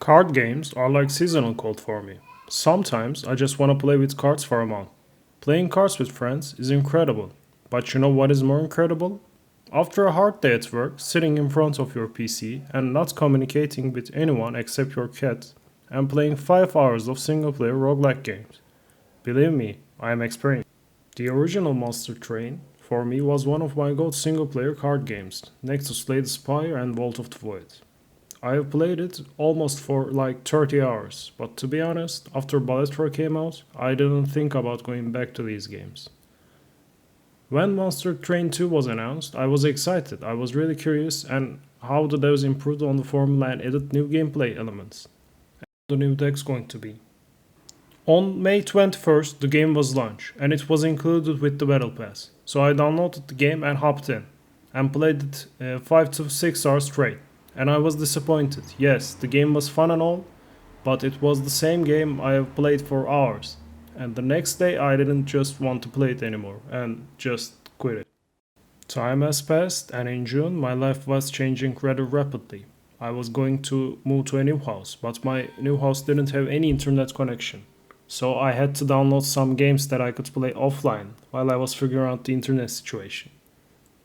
Card games are like seasonal cold for me. Sometimes I just want to play with cards for a month. Playing cards with friends is incredible. But you know what is more incredible? After a hard day at work, sitting in front of your PC and not communicating with anyone except your cat, and playing 5 hours of single player roguelike games. Believe me, I am experienced. The original Monster Train, for me, was one of my go-to single player card games, next to Slay the Spire and Vault of the Void. I have played it almost for like 30 hours, but to be honest, after Ballet 4 came out, I didn't think about going back to these games. When Monster Train 2 was announced, I was excited. I was really curious and how the devs improved on the formula and added new gameplay elements. The new deck's going to be. On May 21st, the game was launched, and it was included with the Battle Pass. So I downloaded the game and hopped in, and played it 5 to 6 hours straight. And I was disappointed. Yes, the game was fun and all, but it was the same game I have played for hours. And the next day I didn't just want to play it anymore and just quit it. Time has passed, and in June my life was changing rather rapidly. I was going to move to a new house, but my new house didn't have any internet connection. So I had to download some games that I could play offline while I was figuring out the internet situation.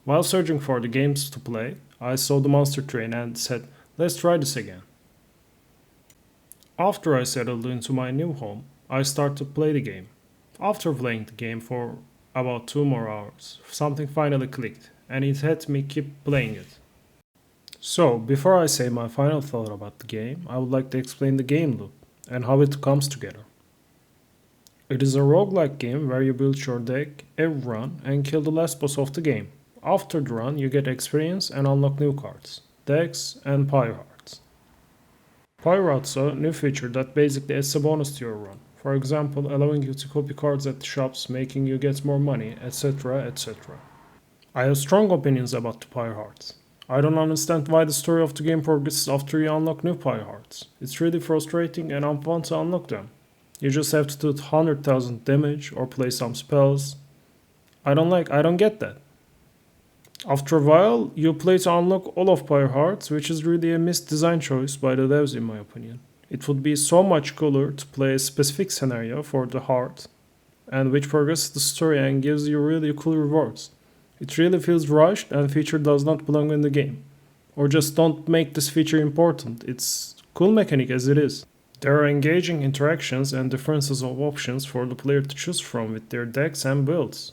While searching for the games to play, I saw the Monster Train and said, let's try this again. After I settled into my new home, I started to play the game. After playing the game for about 2 more hours, something finally clicked, and it had me keep playing it. So, before I say my final thought about the game, I would like to explain the game loop and how it comes together. It is a roguelike game where you build your deck every run and kill the last boss of the game. After the run, you get experience and unlock new cards, decks, and Pyre Hearts. Pyre Hearts are a new feature that basically adds a bonus to your run. For example, allowing you to copy cards at the shops, making you get more money, etc. etc. I have strong opinions about the Pyre Hearts. I don't understand why the story of the game progresses after you unlock new Pyre Hearts. It's really frustrating and unfun to unlock them. You just have to do 100,000 damage or play some spells. I don't get that. After a while, you play to unlock all of Pyre Hearts, which is really a missed design choice by the devs in my opinion. It would be so much cooler to play a specific scenario for the heart, and which progresses the story and gives you really cool rewards. It really feels rushed and feature does not belong in the game. Or just don't make this feature important, it's cool mechanic as it is. There are engaging interactions and differences of options for the player to choose from with their decks and builds.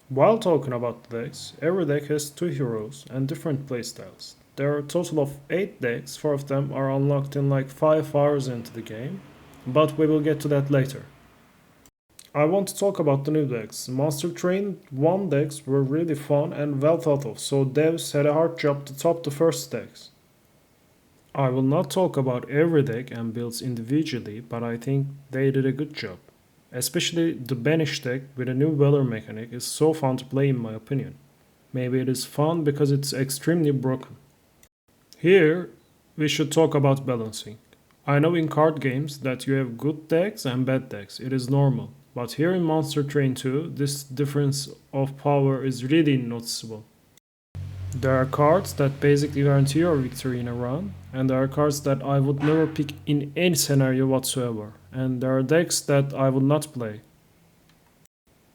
While talking about the decks, every deck has 2 heroes and different playstyles. There are a total of 8 decks, 4 of them are unlocked in like 5 hours into the game, but we will get to that later. I want to talk about the new decks. Monster Train 1 decks were really fun and well thought of, so devs had a hard job to top the first decks. I will not talk about every deck and builds individually, but I think they did a good job. Especially the Banish deck with a new Valor mechanic is so fun to play in my opinion. Maybe it is fun because it's extremely broken. Here, we should talk about balancing. I know in card games that you have good decks and bad decks, it is normal. But here in Monster Train 2, this difference of power is really noticeable. There are cards that basically guarantee your victory in a run, and there are cards that I would never pick in any scenario whatsoever, and there are decks that I would not play.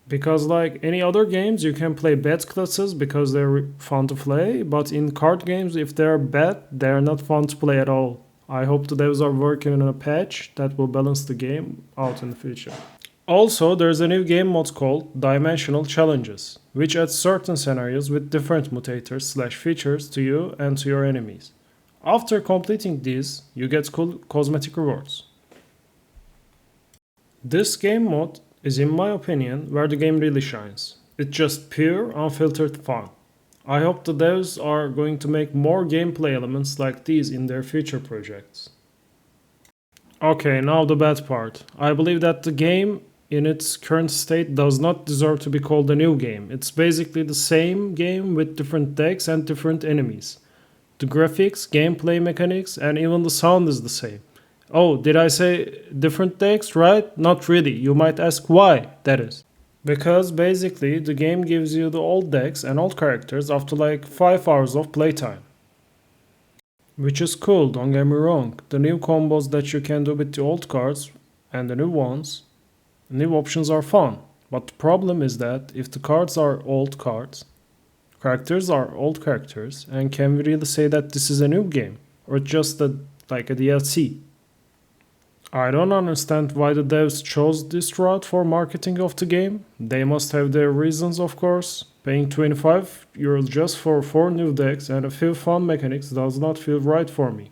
Because like any other games, you can play bad classes because they're fun to play, but in card games, if they're bad, they're not fun to play at all. I hope the devs are working on a patch that will balance the game out in the future. Also, there's a new game mode called Dimensional Challenges, which adds certain scenarios with different mutators/features to you and to your enemies. After completing these, you get cool cosmetic rewards. This game mode is, in my opinion, where the game really shines. It's just pure, unfiltered fun. I hope the devs are going to make more gameplay elements like these in their future projects. Okay, now the bad part. I believe that the game in its current state does not deserve to be called a new game. It's basically the same game with different decks and different enemies. The graphics, gameplay mechanics, and even the sound is the same. Oh, did I say different decks, right? Not really. You might ask why that is. Because basically the game gives you the old decks and old characters after like 5 hours of playtime. Which is cool, don't get me wrong. The new combos that you can do with the old cards and the new ones, new options are fun. But the problem is that if the cards are old cards, characters are old characters, and can we really say that this is a new game? Or just like a DLC? I don't understand why the devs chose this route for marketing of the game. They must have their reasons, of course. Paying €25 just for 4 new decks and a few fun mechanics does not feel right for me.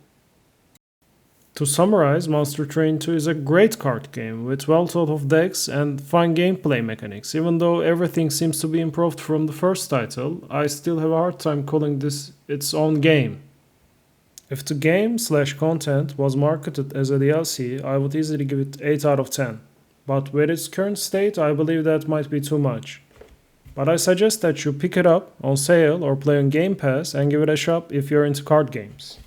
To summarize, Monster Train 2 is a great card game with well thought of decks and fun gameplay mechanics. Even though everything seems to be improved from the first title, I still have a hard time calling this its own game. If the game/content was marketed as a DLC, I would easily give it 8 out of 10. But with its current state, I believe that might be too much. But I suggest that you pick it up on sale or play on Game Pass and give it a shot if you're into card games.